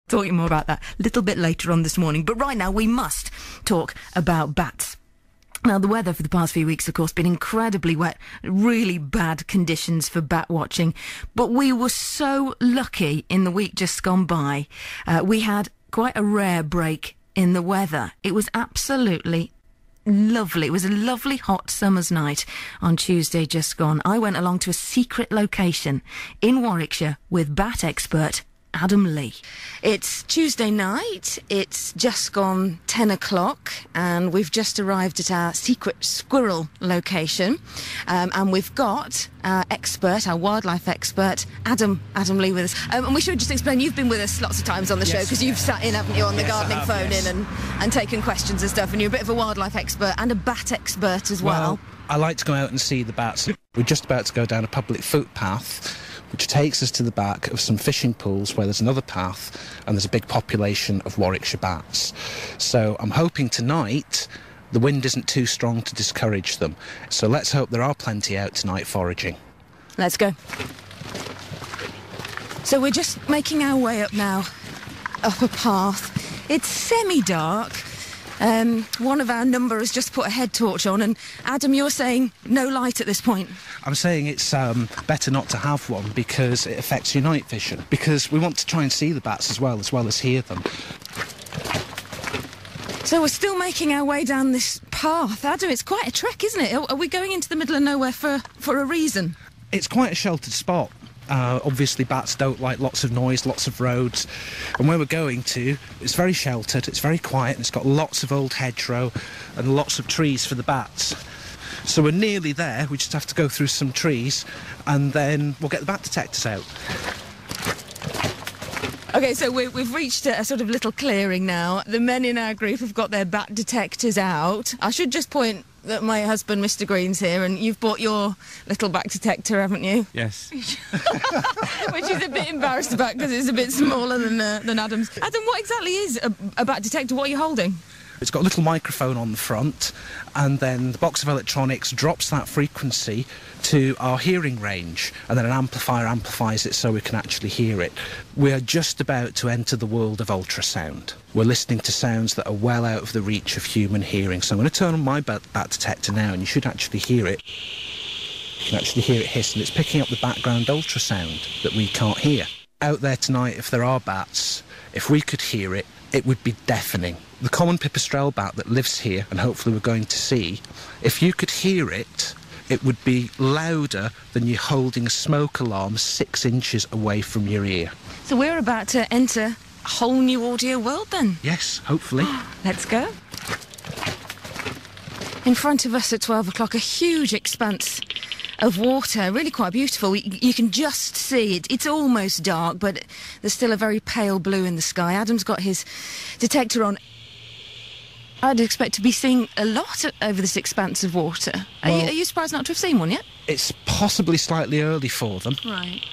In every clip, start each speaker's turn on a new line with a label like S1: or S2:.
S1: Talking more about that a little bit later on this morning. But right now we must talk about bats. Now, the weather for the past few weeks, of course, been incredibly wet, really bad conditions for bat watching. But we were so lucky in the week just gone by. We had quite a rare break in the weather. It was absolutely lovely. It was a lovely hot summer's night on Tuesday just gone. I went along to a secret location in Warwickshire with bat expert Adam Lee. It's Tuesday night, it's just gone 10 o'clock and we've just arrived at our secret squirrel location, and we've got our expert, our wildlife expert, Adam Lee with us. And we should just explain, you've been with us lots of times on the show because you've sat in, haven't you, on the gardening phone in and taken questions and stuff, and you're a bit of a wildlife expert and a bat expert as well.
S2: I like to go out and see the bats. We're just about to go down a public footpath which takes us to the back of some fishing pools where there's another path and there's a big population of Warwickshire bats. So I'm hoping tonight the wind isn't too strong to discourage them. So let's hope there are plenty out tonight foraging.
S1: Let's go. So we're just making our way up now, up a path. It's semi-dark. One of our number has just put a head torch on, and Adam, you're saying no light at this point.
S2: I'm saying it's better not to have one because it affects your night vision, because we want to try and see the bats as well as hear them.
S1: So we're still making our way down this path. Adam, it's quite a trek, isn't it? Are we going into the middle of nowhere for a reason?
S2: It's quite a sheltered spot. Obviously bats don't like lots of noise, lots of roads, and where we're going to, it's very sheltered, it's very quiet, and it's got lots of old hedgerow and lots of trees for the bats. So we're nearly there, we just have to go through some trees and then we'll get the bat detectors out.
S1: OK, so we've reached a sort of little clearing now. The men in our group have got their bat detectors out. I should just point that my husband, Mr. Green's here, and you've bought your little bat detector, haven't you?
S2: Yes.
S1: Which he's a bit embarrassed about because it's a bit smaller than Adam's. Adam, what exactly is a bat detector? What are you holding?
S2: It's got a little microphone on the front, and then the box of electronics drops that frequency to our hearing range, and then an amplifier amplifies it so we can actually hear it. We are just about to enter the world of ultrasound. We're listening to sounds that are well out of the reach of human hearing. So I'm going to turn on my bat detector now, and you should actually hear it. You can actually hear it hiss, and it's picking up the background ultrasound that we can't hear. Out there tonight, if there are bats, if we could hear it, it would be deafening. The common pipistrelle bat that lives here, and hopefully we're going to see, if you could hear it, it would be louder than you holding a smoke alarm 6 inches away from your ear.
S1: So we're about to enter a whole new audio world then?
S2: Yes, hopefully.
S1: Let's go. In front of us at 12 o'clock, a huge expanse of water, really quite beautiful. You can just see it. It's almost dark, but there's still a very pale blue in the sky. Adam's got his detector on. I'd expect to be seeing a lot over this expanse of water. Are you surprised not to have seen one yet?
S2: It's possibly slightly early for them.
S1: Right.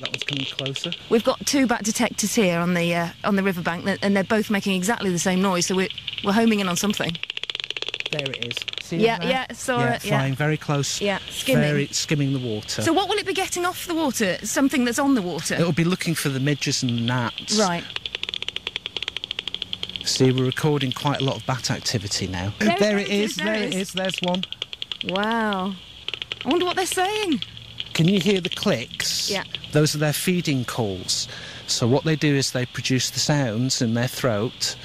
S2: That one's coming closer.
S1: We've got 2 bat detectors here on the riverbank, and they're both making exactly the same noise, so we're homing in on something.
S2: There it is. See
S1: Yeah,
S2: it there?
S1: yeah, saw it.
S2: Flying very close.
S1: Yeah, skimming.
S2: Skimming the water.
S1: So what will it be getting off the water? Something that's on the water?
S2: It'll be looking for the midges and the gnats.
S1: Right.
S2: See, we're recording quite a lot of bat activity now. There it is. There's one.
S1: Wow. I wonder what they're saying.
S2: Can you hear the clicks?
S1: Yeah.
S2: Those are their feeding calls. So what they do is they produce the sounds in their throat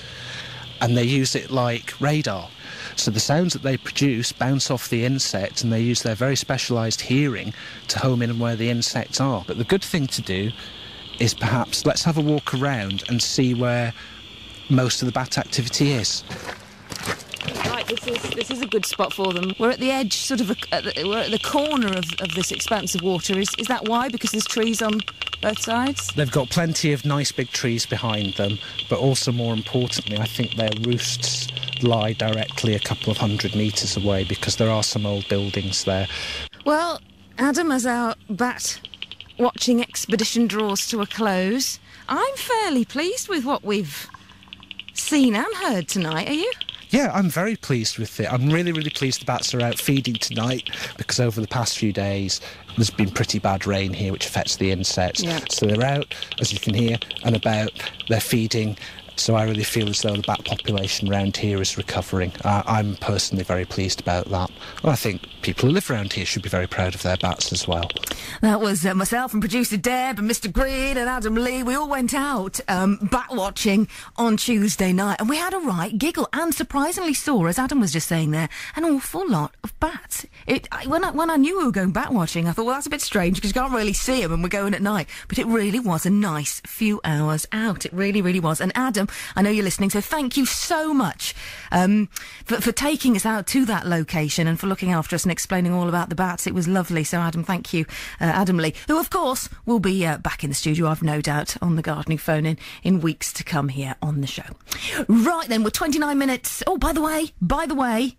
S2: and they use it like radar. So the sounds that they produce bounce off the insect and they use their very specialised hearing to home in on where the insects are. But the good thing to do is perhaps let's have a walk around and see where most of the bat activity is.
S1: Right, this is a good spot for them. We're at the edge, sort of, we're at the corner of this expanse of water. Is that why? Because there's trees on both sides?
S2: They've got plenty of nice big trees behind them, but also more importantly, I think their roosts lie directly a couple of 100 metres away because there are some old buildings there.
S1: Well, Adam, as our bat watching expedition draws to a close, I'm fairly pleased with what we've seen and heard tonight. Are you?
S2: Yeah, I'm very pleased with it. I'm really, really pleased the bats are out feeding tonight, because over the past few days there's been pretty bad rain here, which affects the insects.
S1: Yeah.
S2: So they're out, as you can hear, and about. They're feeding. So I really feel as though the bat population around here is recovering. I'm personally very pleased about that. And I think people who live around here should be very proud of their bats as well.
S1: That was myself and producer Deb and Mr. Green and Adam Lee. We all went out bat watching on Tuesday night, and we had a right giggle, and surprisingly saw, as Adam was just saying there, an awful lot of bats. When I knew we were going bat watching, I thought, well, that's a bit strange because you can't really see them and we're going at night. But it really was a nice few hours out. It really, really was. And Adam, I know you're listening, so thank you so much for taking us out to that location and for looking after us and explaining all about the bats. It was lovely. So, Adam, thank you. Adam Lee, who, of course, will be back in the studio, I've no doubt, on the gardening phone in weeks to come here on the show. Right, then, we're 29 minutes. Oh, by the way,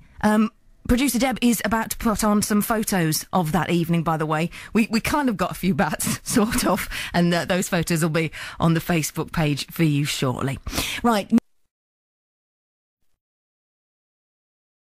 S1: producer Deb is about to put on some photos of that evening, by the way. We kind of got a few bats, sort of, and those photos will be on the Facebook page for you shortly. Right.